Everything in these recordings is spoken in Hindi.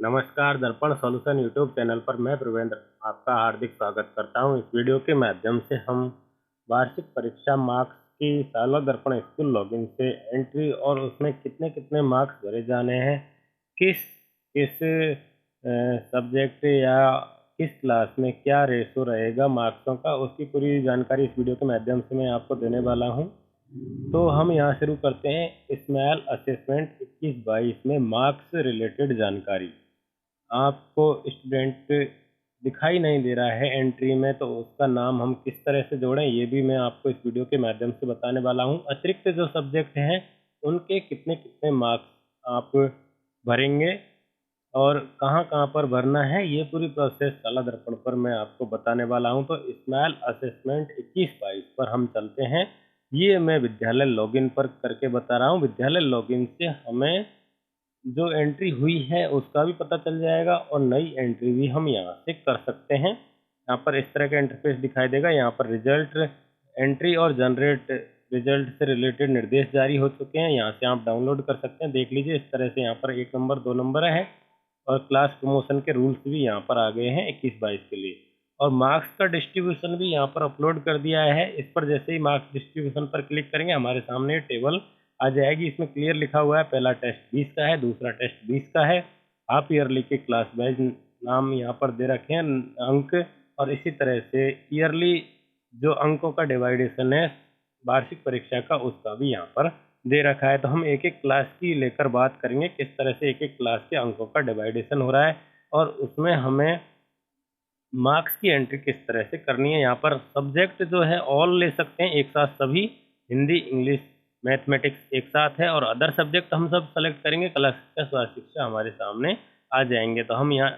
नमस्कार, दर्पण सॉल्यूशन यूट्यूब चैनल पर मैं प्रवेंद्र आपका हार्दिक स्वागत करता हूं। इस वीडियो के माध्यम से हम वार्षिक परीक्षा मार्क्स की साला दर्पण स्कूल लॉगिन से एंट्री और उसमें कितने कितने मार्क्स भरे जाने हैं, किस किस सब्जेक्ट या किस क्लास में क्या रेशो रहेगा मार्क्सों का, उसकी पूरी जानकारी इस वीडियो के माध्यम से मैं आपको देने वाला हूं। तो हम यहाँ शुरू करते हैं। स्मॉल असेसमेंट 21-22 में मार्क्स रिलेटेड जानकारी। आपको स्टूडेंट दिखाई नहीं दे रहा है एंट्री में, तो उसका नाम हम किस तरह से जोड़ें ये भी मैं आपको इस वीडियो के माध्यम से बताने वाला हूं। अतिरिक्त जो सब्जेक्ट हैं उनके कितने कितने मार्क्स आप भरेंगे और कहां कहां पर भरना है, ये पूरी प्रोसेस साला दर्पण पर मैं आपको बताने वाला हूं। तो स्मॉल असेसमेंट 21-22 पर हम चलते हैं। ये मैं विद्यालय लॉगिन पर करके बता रहा हूँ। विद्यालय लॉगिन से हमें जो एंट्री हुई है उसका भी पता चल जाएगा और नई एंट्री भी हम यहाँ से कर सकते हैं। यहाँ पर इस तरह का इंटरफेस दिखाई देगा। यहाँ पर रिजल्ट एंट्री और जनरेट रिजल्ट से रिलेटेड निर्देश जारी हो चुके हैं। यहाँ से आप डाउनलोड कर सकते हैं। देख लीजिए, इस तरह से यहाँ पर 1 नंबर 2 नंबर है और क्लास प्रमोशन के रूल्स भी यहाँ पर आ गए हैं 21-22 के लिए। और मार्क्स का डिस्ट्रीब्यूशन भी यहाँ पर अपलोड कर दिया है। इस पर जैसे ही मार्क्स डिस्ट्रीब्यूशन पर क्लिक करेंगे हमारे सामने टेबल आ जाएगी। इसमें क्लियर लिखा हुआ है, पहला टेस्ट 20 का है, दूसरा टेस्ट 20 का है। हाफ ईयरली के क्लास वाइज नाम यहाँ पर दे रखे हैं अंक, और इसी तरह से ईयरली जो अंकों का डिवाइडेशन है वार्षिक परीक्षा का, उसका भी यहाँ पर दे रखा है। तो हम एक एक क्लास की लेकर बात करेंगे, किस तरह से एक एक क्लास के अंकों का डिवाइडेशन हो रहा है और उसमें हमें मार्क्स की एंट्री किस तरह से करनी है। यहाँ पर सब्जेक्ट जो है ऑल ले सकते हैं एक साथ, सभी हिंदी इंग्लिश मैथमेटिक्स एक साथ है, और अदर सब्जेक्ट हम सब सेलेक्ट करेंगे। कला शिक्षा स्वास्थ्य शिक्षा हमारे सामने आ जाएंगे। तो हम यहाँ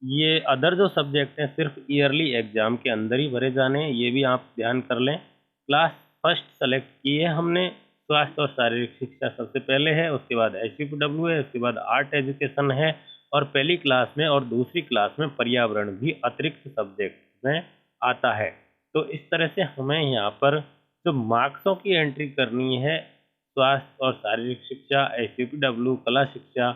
ये अदर जो सब्जेक्ट हैं सिर्फ ईयरली एग्जाम के अंदर ही भरे जाने हैं, ये भी आप ध्यान कर लें। क्लास फर्स्ट सेलेक्ट की है हमने, स्वास्थ्य और शारीरिक शिक्षा सबसे पहले है, उसके बाद HUPW है, उसके बाद आर्ट एजुकेशन है, और पहली क्लास में और दूसरी क्लास में पर्यावरण भी अतिरिक्त सब्जेक्ट में आता है। तो इस तरह से हमें यहाँ पर जो मार्क्सों की एंट्री करनी है, स्वास्थ्य और शारीरिक शिक्षा, HUPW, कला शिक्षा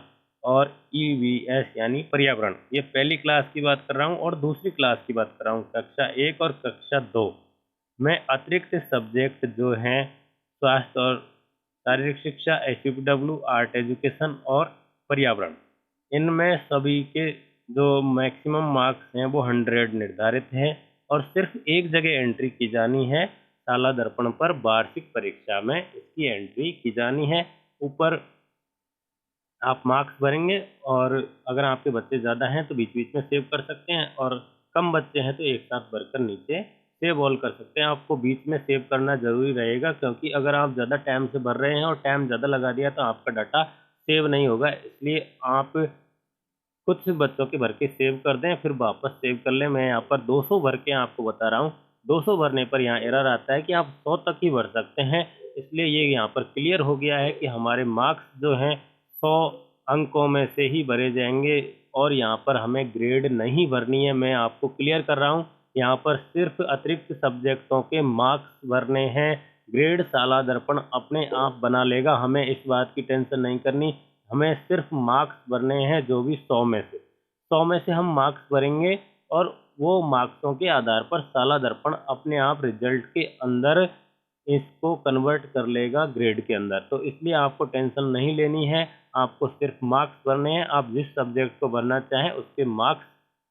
और EVS यानी पर्यावरण, ये पहली क्लास की बात कर रहा हूँ और दूसरी क्लास की बात कर रहा हूँ कक्षा 1 और कक्षा 2 में। अतिरिक्त सब्जेक्ट जो हैं स्वास्थ्य और शारीरिक शिक्षा, HUPW, आर्ट एजुकेशन और पर्यावरण, इनमें सभी के जो मैक्सिमम मार्क्स हैं वो 100 निर्धारित हैं और सिर्फ एक जगह एंट्री की जानी है साला दर्पण पर। वार्षिक परीक्षा में इसकी एंट्री की जानी है। ऊपर आप मार्क्स भरेंगे और अगर आपके बच्चे ज़्यादा हैं तो बीच बीच में सेव कर सकते हैं, और कम बच्चे हैं तो एक साथ भरकर नीचे सेव ऑल कर सकते हैं। आपको बीच में सेव करना ज़रूरी रहेगा, क्योंकि अगर आप ज़्यादा टाइम से भर रहे हैं और टाइम ज़्यादा लगा दिया तो आपका डाटा सेव नहीं होगा। इसलिए आप कुछ बच्चों के भर के सेव कर दें, फिर वापस सेव कर लें। मैं यहाँ पर 200 भर के आपको बता रहा हूँ। 200 भरने पर यहाँ एरर आता है कि आप 100 तक ही भर सकते हैं। इसलिए ये यहाँ पर क्लियर हो गया है कि हमारे मार्क्स जो हैं 100 अंकों में से ही भरे जाएंगे और यहाँ पर हमें ग्रेड नहीं भरनी है। मैं आपको क्लियर कर रहा हूँ, यहाँ पर सिर्फ अतिरिक्त सब्जेक्टों के मार्क्स भरने हैं। ग्रेड साला दर्पण अपने आप बना लेगा, हमें इस बात की टेंशन नहीं करनी। हमें सिर्फ मार्क्स भरने हैं, जो भी 100 में से हम मार्क्स भरेंगे और वो मार्क्सों के आधार पर साला दर्पण अपने आप रिजल्ट के अंदर इसको कन्वर्ट कर लेगा ग्रेड के अंदर। तो इसलिए आपको टेंशन नहीं लेनी है, आपको सिर्फ मार्क्स भरने हैं। आप जिस सब्जेक्ट को भरना चाहें उसके मार्क्स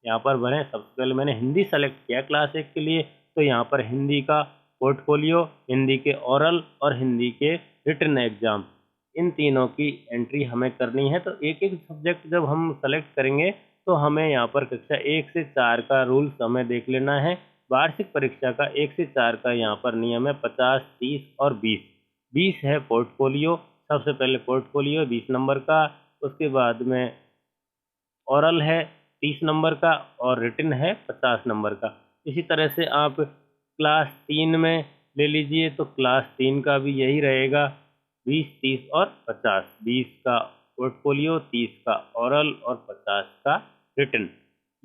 यहाँ पर भरें। सबसे पहले मैंने हिंदी सेलेक्ट किया क्लास 1 के लिए, तो यहाँ पर हिंदी का पोर्टफोलियो, हिंदी के ओरल और हिंदी के रिटन एग्जाम, इन तीनों की एंट्री हमें करनी है। तो एक एक सब्जेक्ट जब हम सेलेक्ट करेंगे तो हमें यहाँ पर कक्षा 1 से 4 का रूल्स हमें देख लेना है। वार्षिक परीक्षा का 1 से 4 का यहाँ पर नियम है 50, 30 और 20। 20 है पोर्टफोलियो, सबसे पहले पोर्टफोलियो 20 नंबर का, उसके बाद में ओरल है 30 नंबर का और रिटन है 50 नंबर का। इसी तरह से आप क्लास 3 में ले लीजिए, तो क्लास 3 का भी यही रहेगा 20, 30 और 50। 20 का पोर्टफोलियो, 30 का ओरल और 50 का रिटन।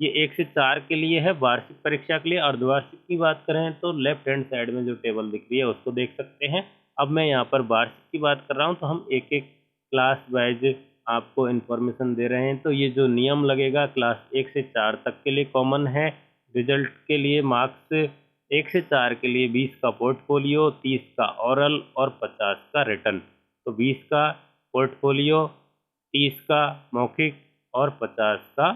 ये 1 से 4 के लिए है वार्षिक परीक्षा के लिए। अर्धवार्षिक की बात करें तो लेफ्ट हैंड साइड में जो टेबल दिख रही है उसको देख सकते हैं। अब मैं यहाँ पर वार्षिक की बात कर रहा हूँ, तो हम एक एक क्लास वाइज आपको इन्फॉर्मेशन दे रहे हैं। तो ये जो नियम लगेगा क्लास 1 से 4 तक के लिए कॉमन है। रिजल्ट के लिए मार्क्स 1 से 4 के लिए 20 का पोर्टफोलियो, 30 का ओरल और 50 का रिटन। तो 20 का पोर्टफोलियो, 30 का मौखिक और 50 का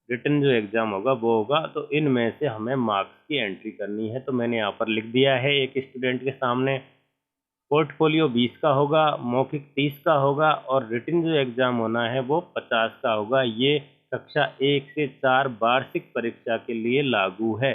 रिटन जो एग्ज़ाम होगा वो होगा। तो इनमें से हमें मार्क्स की एंट्री करनी है। तो मैंने यहाँ पर लिख दिया है एक स्टूडेंट के सामने, पोर्टफोलियो 20 का होगा, मौखिक 30 का होगा और रिटन जो एग्ज़ाम होना है वो 50 का होगा। ये कक्षा 1 से 4 वार्षिक परीक्षा के लिए लागू है।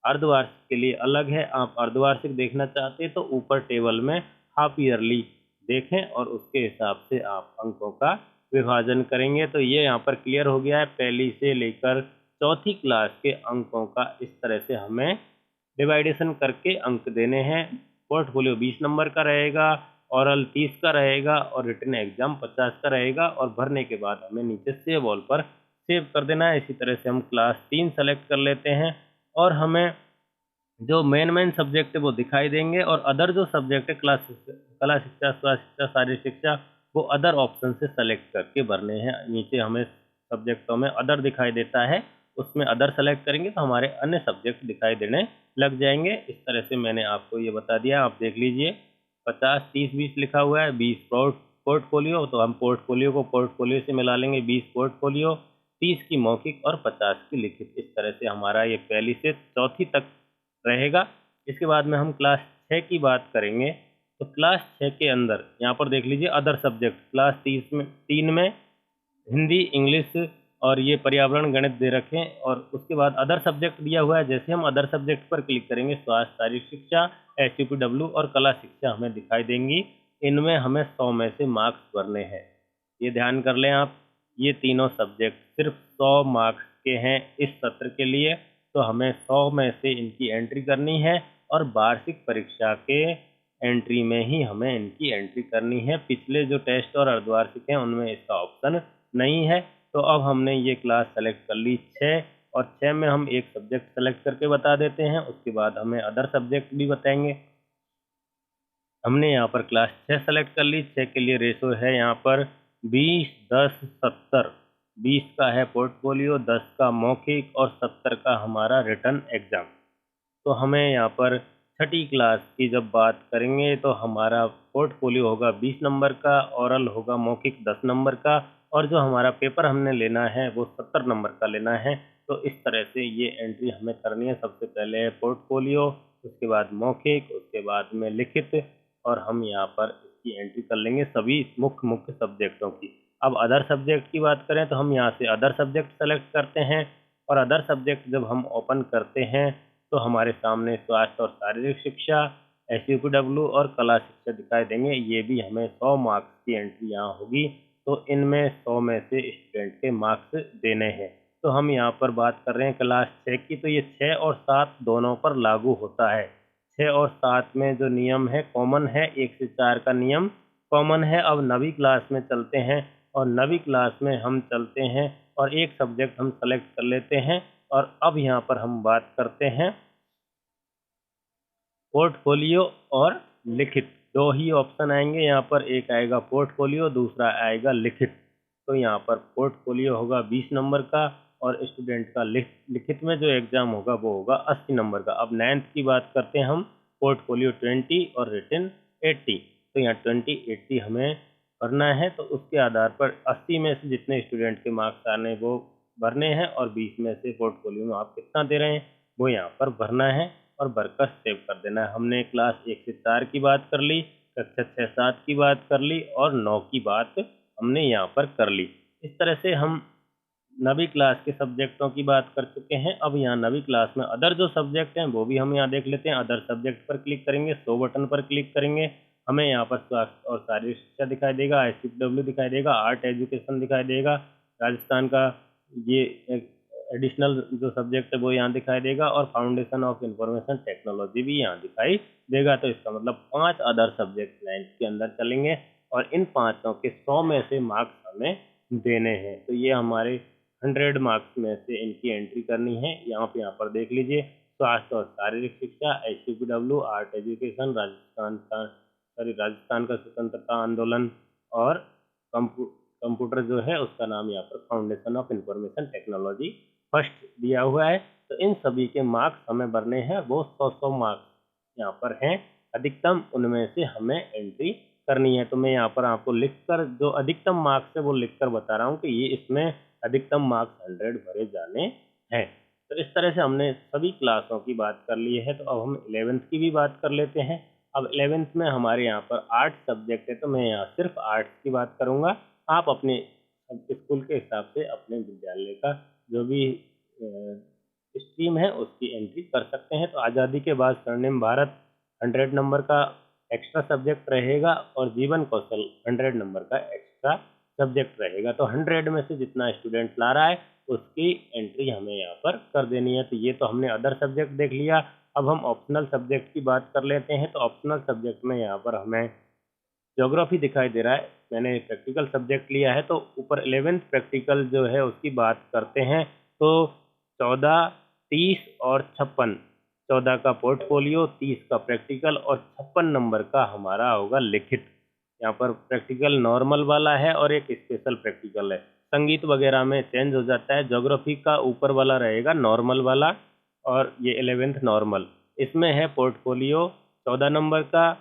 अर्धवार्षिक के लिए अलग है। आप अर्धवार्षिक देखना चाहते हैं तो ऊपर टेबल में हाफ ईयरली देखें और उसके हिसाब से आप अंकों का विभाजन करेंगे। तो ये यहाँ पर क्लियर हो गया है। पहली से लेकर चौथी क्लास के अंकों का इस तरह से हमें डिवाइडेशन करके अंक देने हैं। पोर्टफोलियो 20 नंबर का रहेगा, ओरल 30 का रहेगा और रिटन एग्जाम 50 का रहेगा और भरने के बाद हमें नीचे सेव ऑल पर सेव कर देना है। इसी तरह से हम क्लास 3 सेलेक्ट कर लेते हैं और हमें जो मेन सब्जेक्ट है वो दिखाई देंगे और अदर जो सब्जेक्ट है कला शिक्षा, स्वास्थ्य शिक्षा, शारीरिक शिक्षा, वो अदर ऑप्शन से सेलेक्ट करके भरने हैं। नीचे हमें सब्जेक्टों में अदर दिखाई देता है, उसमें अदर सेलेक्ट करेंगे तो हमारे अन्य सब्जेक्ट दिखाई देने लग जाएंगे। इस तरह से मैंने आपको ये बता दिया। आप देख लीजिए 50, 30, 20 लिखा हुआ है। 20 पोर्टफोलियो, तो हम पोर्टफोलियो को पोर्टफोलियो से मिला लेंगे। 20 पोर्टफोलियो, 30 की मौखिक और 50 की लिखित। इस तरह से हमारा ये पहली से चौथी तक रहेगा। इसके बाद में हम क्लास 6 की बात करेंगे। तो क्लास 6 के अंदर यहाँ पर देख लीजिए अदर सब्जेक्ट क्लास 3 में हिंदी, इंग्लिश और ये पर्यावरण, गणित दे रखें और उसके बाद अदर सब्जेक्ट दिया हुआ है। जैसे हम अदर सब्जेक्ट पर क्लिक करेंगे, स्वास्थ्य, शारीरिक शिक्षा, SUPW और कला शिक्षा हमें दिखाई देंगी। इनमें हमें 100 में से मार्क्स भरने हैं। ये ध्यान कर लें आप, ये तीनों सब्जेक्ट सिर्फ 100 मार्क्स के हैं इस सत्र के लिए। तो हमें 100 में से इनकी एंट्री करनी है और वार्षिक परीक्षा के एंट्री में ही हमें इनकी एंट्री करनी है। पिछले जो टेस्ट और अर्धवार्षिक हैं उनमें इसका ऑप्शन नहीं है। तो अब हमने ये क्लास सेलेक्ट कर ली 6 और 6 में हम एक सब्जेक्ट सेलेक्ट करके बता देते हैं। उसके बाद हमें अदर सब्जेक्ट भी बताएंगे। हमने यहाँ पर क्लास 6 सेलेक्ट कर ली। 6 के लिए रेशो है यहाँ पर 20, 10, 70। 20 का है पोर्टफोलियो, 10 का मौखिक और 70 का हमारा रिटन एग्जाम। तो हमें यहाँ पर छठी क्लास की जब बात करेंगे तो हमारा पोर्टफोलियो होगा 20 नंबर का, ओरल होगा मौखिक 10 नंबर का और जो हमारा पेपर हमने लेना है वो 70 नंबर का लेना है। तो इस तरह से ये एंट्री हमें करनी है। सबसे पहले है पोर्टफोलियो, उसके बाद मौखिक, उसके बाद में लिखित और हम यहाँ पर इसकी एंट्री कर लेंगे सभी मुख्य सब्जेक्टों की। अब अदर सब्जेक्ट की बात करें तो हम यहाँ से अदर सब्जेक्ट सेलेक्ट करते हैं और अदर सब्जेक्ट जब हम ओपन करते हैं तो हमारे सामने स्वास्थ्य और शारीरिक शिक्षा, SUPW और कला शिक्षा दिखाई देंगे। ये भी हमें 100 मार्क्स की एंट्री यहाँ होगी। तो इनमें 100 में से स्टूडेंट के मार्क्स देने हैं। तो हम यहाँ पर बात कर रहे हैं क्लास 6 की। तो ये 6 और 7 दोनों पर लागू होता है। 6 और 7 में जो नियम है कॉमन है, 1 से 4 का नियम कॉमन है। अब 9वीं क्लास में चलते हैं और 9वीं क्लास में हम चलते हैं और एक सब्जेक्ट हम सेलेक्ट कर लेते हैं और अब यहाँ पर हम बात करते हैं पोर्टफोलियो और लिखित। दो ही ऑप्शन आएंगे यहाँ पर, एक आएगा पोर्टफोलियो, दूसरा आएगा लिखित। तो यहाँ पर पोर्टफोलियो होगा 20 नंबर का और स्टूडेंट का लिखित में जो एग्जाम होगा वो होगा 80 नंबर का। अब 9th की बात करते हैं हम, पोर्टफोलियो 20 और रिटन 80। तो यहाँ 20, 80 हमें भरना है। तो उसके आधार पर 80 में से जितने स्टूडेंट के मार्क्स आने वो भरने हैं और 20 में से पोर्टफोलियो में आप कितना दे रहे हैं वो यहाँ पर भरना है और भरकर सेव कर देना है। हमने क्लास 1 से 4 की बात कर ली, कक्षा 6, 7 की बात कर ली और 9 की बात हमने यहाँ पर कर ली। इस तरह से हम 9वीं क्लास के सब्जेक्टों की बात कर चुके हैं। अब यहाँ 9वीं क्लास में अदर जो सब्जेक्ट हैं वो भी हम यहाँ देख लेते हैं। अदर सब्जेक्ट पर क्लिक करेंगे, 100 बटन पर क्लिक करेंगे, हमें यहाँ पर स्वास्थ्य और शारीरिक शिक्षा दिखाई देगा, SUPW दिखाई देगा, आर्ट एजुकेशन दिखाई देगा, राजस्थान का ये एडिशनल जो सब्जेक्ट है वो यहाँ दिखाई देगा और फाउंडेशन ऑफ इंफॉर्मेशन टेक्नोलॉजी भी यहाँ दिखाई देगा। तो इसका मतलब 5 अदर सब्जेक्ट 9th के अंदर चलेंगे और इन पाँचों के 100 में से मार्क्स हमें देने हैं। तो ये हमारे 100 मार्क्स में से इनकी एंट्री करनी है। यहाँ पर देख लीजिए, स्वास्थ्य और शारीरिक शिक्षा, SUPW, आर्ट एजुकेशन, राजस्थान का स्वतंत्रता आंदोलन और कंप्यूटर जो है उसका नाम यहाँ पर foundation of information technology first दिया हुआ है। तो इन सभी के मार्क्स हमें भरने हैं, वो 100 मार्क्स यहाँ पर हैं अधिकतम, उनमें से हमें एंट्री करनी है। तो मैं यहाँ पर आपको लिखकर जो अधिकतम मार्क्स है वो लिखकर बता रहा हूँ कि ये इसमें अधिकतम मार्क्स 100 भरे जाने हैं। तो इस तरह से हमने सभी क्लासों की बात कर ली है। तो अब हम 11th की भी बात कर लेते हैं। अब 11th में हमारे यहाँ पर आर्ट्स सब्जेक्ट है, तो मैं यहाँ सिर्फ आर्ट्स की बात करूँगा। आप अपने स्कूल के हिसाब से अपने विद्यालय का जो भी स्ट्रीम है उसकी एंट्री कर सकते हैं। तो आज़ादी के बाद स्वर्णिम भारत 100 नंबर का एक्स्ट्रा सब्जेक्ट रहेगा और जीवन कौशल 100 नंबर का एक्स्ट्रा सब्जेक्ट रहेगा। तो 100 में से जितना स्टूडेंट ला रहा है उसकी एंट्री हमें यहाँ पर कर देनी है। तो ये तो हमने अदर सब्जेक्ट देख लिया। अब हम ऑप्शनल सब्जेक्ट की बात कर लेते हैं। तो ऑप्शनल सब्जेक्ट में यहाँ पर हमें ज्योग्राफी दिखाई दे रहा है। मैंने प्रैक्टिकल सब्जेक्ट लिया है, तो ऊपर 11th प्रैक्टिकल जो है उसकी बात करते हैं। तो 14, 30 और 56, 14 का पोर्टफोलियो, 30 का प्रैक्टिकल और 56 नंबर का हमारा होगा लिखित। यहाँ पर प्रैक्टिकल नॉर्मल वाला है और एक स्पेशल प्रैक्टिकल है। संगीत वगैरह में चेंज हो जाता है। ज्योग्राफी का ऊपर वाला रहेगा नॉर्मल वाला और ये 11th नॉर्मल। इसमें है पोर्टफोलियो 14 नंबर का,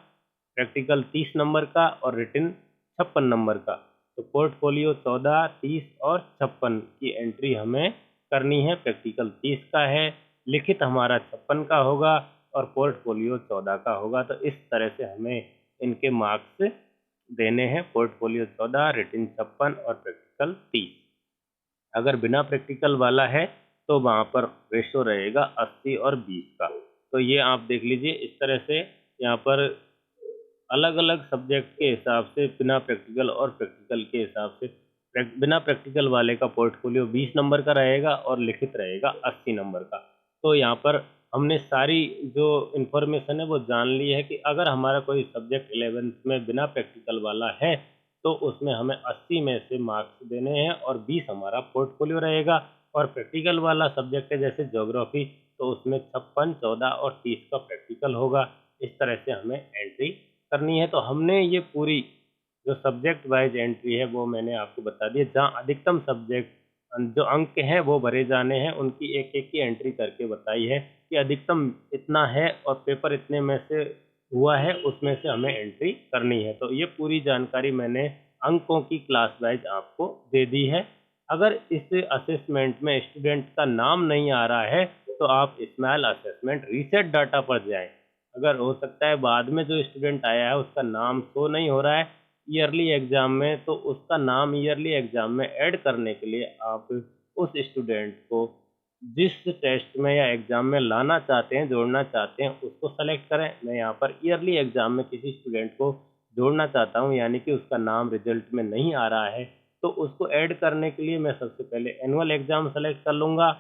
प्रैक्टिकल 30 नंबर का और रिटन 56 नंबर का। तो पोर्टफोलियो 14, 30 और 56 की एंट्री हमें करनी है। प्रैक्टिकल 30 का है, लिखित हमारा 56 का होगा और पोर्टफोलियो 14 का होगा। तो इस तरह से हमें इनके मार्क्स देने हैं, पोर्टफोलियो 14, रिटन 56 और प्रैक्टिकल 30। अगर बिना प्रैक्टिकल वाला है तो वहाँ पर रेशो रहेगा 80 और 20 का। तो ये आप देख लीजिए, इस तरह से यहाँ पर अलग अलग सब्जेक्ट के हिसाब से बिना प्रैक्टिकल और प्रैक्टिकल के हिसाब से बिना प्रैक्टिकल वाले का पोर्टफोलियो 20 नंबर का रहेगा और लिखित रहेगा 80 नंबर का। तो यहाँ पर हमने सारी जो इन्फॉर्मेशन है वो जान ली है कि अगर हमारा कोई सब्जेक्ट 11th में बिना प्रैक्टिकल वाला है तो उसमें हमें 80 में से मार्क्स देने हैं और 20 हमारा पोर्टफोलियो रहेगा। और प्रैक्टिकल वाला सब्जेक्ट है जैसे ज्योग्राफी, तो उसमें 56, 14 और 30 का प्रैक्टिकल होगा। इस तरह से हमें एंट्री करनी है। तो हमने ये पूरी जो सब्जेक्ट वाइज एंट्री है वो मैंने आपको बता दी है। जहाँ अधिकतम सब्जेक्ट जो अंक हैं वो भरे जाने हैं, उनकी एक एक की एंट्री करके बताई है कि अधिकतम इतना है और पेपर इतने में से हुआ है, उसमें से हमें एंट्री करनी है। तो ये पूरी जानकारी मैंने अंकों की क्लास वाइज आपको दे दी है। अगर इस असेसमेंट में स्टूडेंट का नाम नहीं आ रहा है तो आप स्मॉल असेसमेंट रीसेट डाटा पर जाएं। अगर हो सकता है बाद में जो स्टूडेंट आया है उसका नाम शो नहीं हो रहा है ईयरली एग्जाम में, तो उसका नाम ईयरली एग्जाम में ऐड करने के लिए आप उस स्टूडेंट को जिस टेस्ट में या एग्जाम में लाना चाहते हैं, जोड़ना चाहते हैं, उसको सेलेक्ट करें। मैं यहाँ पर ईयरली एग्जाम में किसी स्टूडेंट को जोड़ना चाहता हूँ, यानी कि उसका नाम रिजल्ट में नहीं आ रहा है, तो उसको ऐड करने के लिए मैं सबसे पहले एनुअल एग्जाम सेलेक्ट कर लूँगा।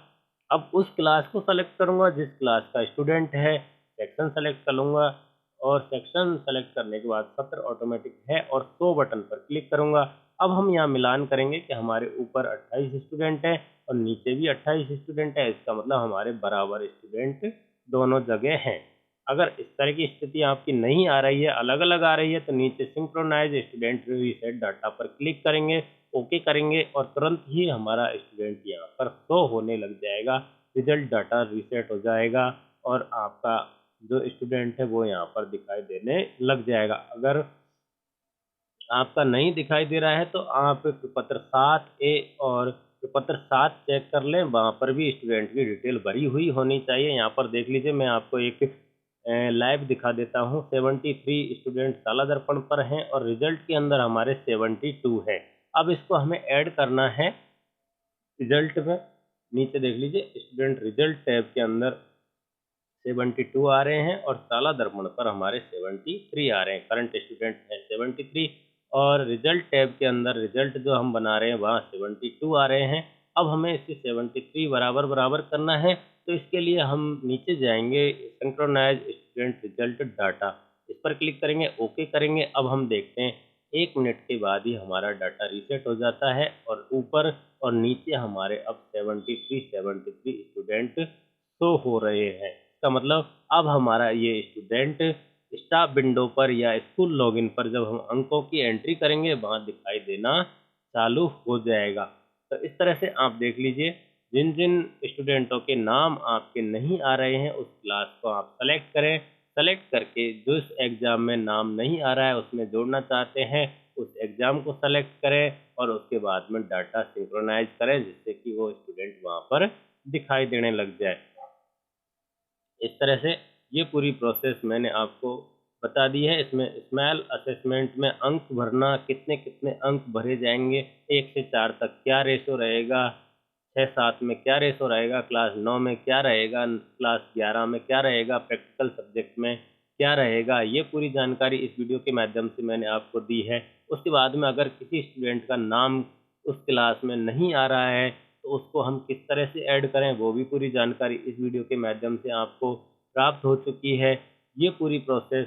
अब उस क्लास को सेलेक्ट करूँगा जिस क्लास का स्टूडेंट है, सेक्शन सेलेक्ट कर लूँगा और सेक्शन सेलेक्ट करने के बाद सत्र ऑटोमेटिक है और शो बटन पर क्लिक करूँगा। अब हम यहाँ मिलान करेंगे कि हमारे ऊपर 28 स्टूडेंट हैं और नीचे भी 28 स्टूडेंट है। इसका मतलब हमारे बराबर स्टूडेंट दोनों जगह हैं। अगर इस तरह की स्थिति आपकी नहीं आ रही है, अलग अलग आ रही है, तो नीचे सिंक्रोनाइज स्टूडेंट रीसेट डाटा पर क्लिक करेंगे, ओके करेंगे और तुरंत ही हमारा स्टूडेंट यहाँ पर शो होने लग जाएगा, रिजल्ट डाटा रीसेट हो जाएगा और आपका जो स्टूडेंट है वो यहाँ पर दिखाई देने लग जाएगा। अगर आपका नहीं दिखाई दे रहा है तो आप प्रपत्र 7A और प्रपत्र 7 चेक कर लें, वहाँ पर भी स्टूडेंट की डिटेल भरी हुई होनी चाहिए। यहाँ पर देख लीजिए, मैं आपको एक लाइव दिखा देता हूँ। 73 स्टूडेंट शाला दर्पण पर हैं और रिजल्ट के अंदर हमारे 72 है। अब इसको हमें ऐड करना है रिजल्ट में। नीचे देख लीजिए, स्टूडेंट रिजल्ट टैब के अंदर 72 आ रहे हैं और शाला दर्पण पर हमारे 73 आ रहे हैं। करंट स्टूडेंट है 73 और रिजल्ट टैब के अंदर रिजल्ट जो हम बना रहे हैं वहाँ 72 आ रहे हैं। अब हमें इसे 73 बराबर बराबर करना है, तो इसके लिए हम नीचे जाएंगे, सिंक्रोनाइज स्टूडेंट रिजल्ट डाटा, इस पर क्लिक करेंगे, ओके करेंगे। अब हम देखते हैं 1 मिनट के बाद ही हमारा डाटा रीसेट हो जाता है और ऊपर और नीचे हमारे अब 73 स्टूडेंट शो हो रहे हैं। इसका मतलब अब हमारा ये स्टूडेंट स्टाफ विंडो पर या स्कूल लॉगिन पर जब हम अंकों की एंट्री करेंगे वहाँ दिखाई देना चालू हो जाएगा। तो इस तरह से आप देख लीजिए, जिन जिन स्टूडेंटों के नाम आपके नहीं आ रहे हैं उस क्लास को आप सेलेक्ट करें। सेलेक्ट करके जिस एग्ज़ाम में नाम नहीं आ रहा है उसमें जोड़ना चाहते हैं उस एग्ज़ाम को सेलेक्ट करें और उसके बाद में डाटा सिंक्रोनाइज करें जिससे कि वो स्टूडेंट वहाँ पर दिखाई देने लग जाए। इस तरह से ये पूरी प्रोसेस मैंने आपको बता दी है। इसमें स्मॉल असेसमेंट में अंक भरना, कितने कितने अंक भरे जाएंगे, 1 से 4 तक क्या रेशो रहेगा, 6-7 में क्या रेशो रहेगा, क्लास 9 में क्या रहेगा, क्लास 11 में क्या रहेगा, प्रैक्टिकल सब्जेक्ट में क्या रहेगा, ये पूरी जानकारी इस वीडियो के माध्यम से मैंने आपको दी है। उसके बाद में अगर किसी स्टूडेंट का नाम उस क्लास में नहीं आ रहा है तो उसको हम किस तरह से ऐड करें, वो भी पूरी जानकारी इस वीडियो के माध्यम से आपको प्राप्त हो चुकी है। ये पूरी प्रोसेस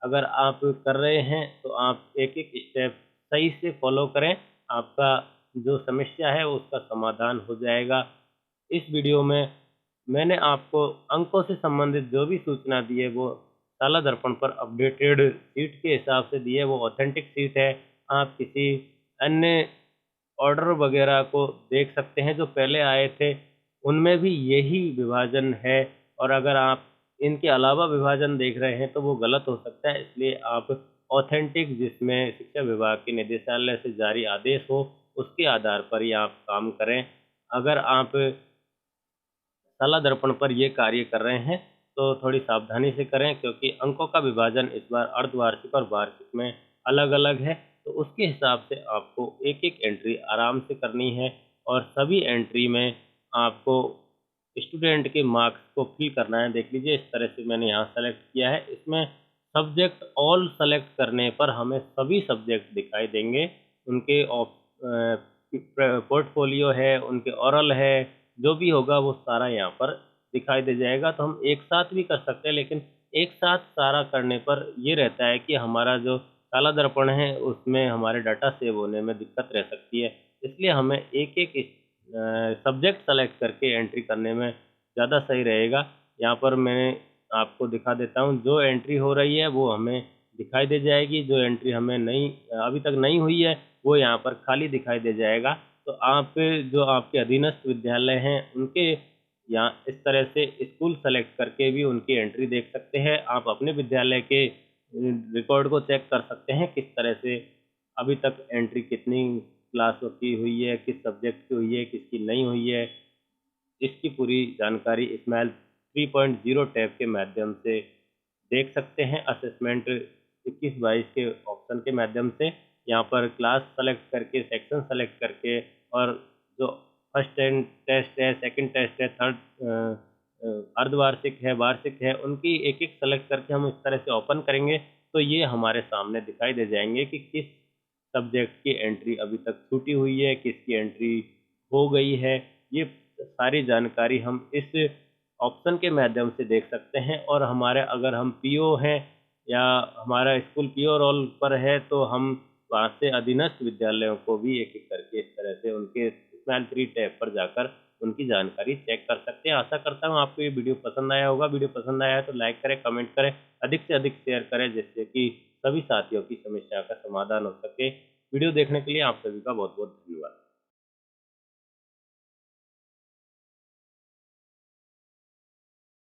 अगर आप कर रहे हैं तो आप एक एक स्टेप सही से फॉलो करें, आपका जो समस्या है उसका समाधान हो जाएगा। इस वीडियो में मैंने आपको अंकों से संबंधित जो भी सूचना दी है वो साला दर्पण पर अपडेटेड सीट के हिसाब से दी है, वो ऑथेंटिक सीट है। आप किसी अन्य ऑर्डर वगैरह को देख सकते हैं जो पहले आए थे, उनमें भी यही विभाजन है और अगर आप इनके अलावा विभाजन देख रहे हैं तो वो गलत हो सकता है। इसलिए आप ऑथेंटिक जिसमें शिक्षा विभाग के निदेशालय से जारी आदेश हो उसके आधार पर ही आप काम करें। अगर आप साला दर्पण पर ये कार्य कर रहे हैं तो थोड़ी सावधानी से करें क्योंकि अंकों का विभाजन इस बार अर्धवार्षिक और वार्षिक में अलग अलग है, तो उसके हिसाब से आपको एक एक एंट्री आराम से करनी है और सभी एंट्री में आपको स्टूडेंट के मार्क्स को फिल करना है। देख लीजिए इस तरह से मैंने यहाँ सेलेक्ट किया है। इसमें सब्जेक्ट ऑल सेलेक्ट करने पर हमें सभी सब्जेक्ट दिखाई देंगे, उनके पोर्टफोलियो है, उनके ओरल है, जो भी होगा वो सारा यहाँ पर दिखाई दे जाएगा। तो हम एक साथ भी कर सकते हैं लेकिन एक साथ सारा करने पर ये रहता है कि हमारा जो काला दर्पण है उसमें हमारे डाटा सेव होने में दिक्कत रह सकती है। इसलिए हमें एक एक सब्जेक्ट सेलेक्ट करके एंट्री करने में ज़्यादा सही रहेगा। यहाँ पर मैं आपको दिखा देता हूँ, जो एंट्री हो रही है वो हमें दिखाई दे जाएगी, जो एंट्री हमें नहीं अभी तक नहीं हुई है वो यहाँ पर खाली दिखाई दे जाएगा। तो आप जो आपके अधीनस्थ विद्यालय हैं उनके यहाँ इस तरह से स्कूल सेलेक्ट करके भी उनकी एंट्री देख सकते हैं। आप अपने विद्यालय के रिकॉर्ड को चेक कर सकते हैं किस तरह से अभी तक एंट्री कितनी क्लासों की हुई है, किस सब्जेक्ट की हुई है, किसकी नहीं हुई है। इसकी पूरी जानकारी स्माइल 3.0 टैब के माध्यम से देख सकते हैं। असेसमेंट 21-22 के ऑप्शन के माध्यम से यहाँ पर क्लास सेलेक्ट करके, सेक्शन सेलेक्ट करके और जो फर्स्ट टेस्ट है, सेकंड टेस्ट है, थर्ड अर्धवार्षिक है, वार्षिक है, उनकी एक एक सेलेक्ट करके हम इस तरह से ओपन करेंगे तो ये हमारे सामने दिखाई दे जाएंगे कि किस सब्जेक्ट की एंट्री अभी तक छूटी हुई है, किसकी एंट्री हो गई है। ये सारी जानकारी हम इस ऑप्शन के माध्यम से देख सकते हैं और हमारे अगर हम पीओ हैं या हमारा स्कूल पीओ रोल पर है तो हम वहाँ से अधीनस्थ विद्यालयों को भी एक एक करके इस तरह से उनके स्माइल 3 टैब पर जाकर उनकी जानकारी चेक कर सकते हैं। आशा करता हूँ आपको ये वीडियो पसंद आया होगा। वीडियो पसंद आया है तो लाइक करें, कमेंट करें, अधिक से अधिक शेयर करें जिससे कि सभी साथियों की समस्या का समाधान हो सके। वीडियो देखने के लिए आप सभी का बहुत बहुत धन्यवाद।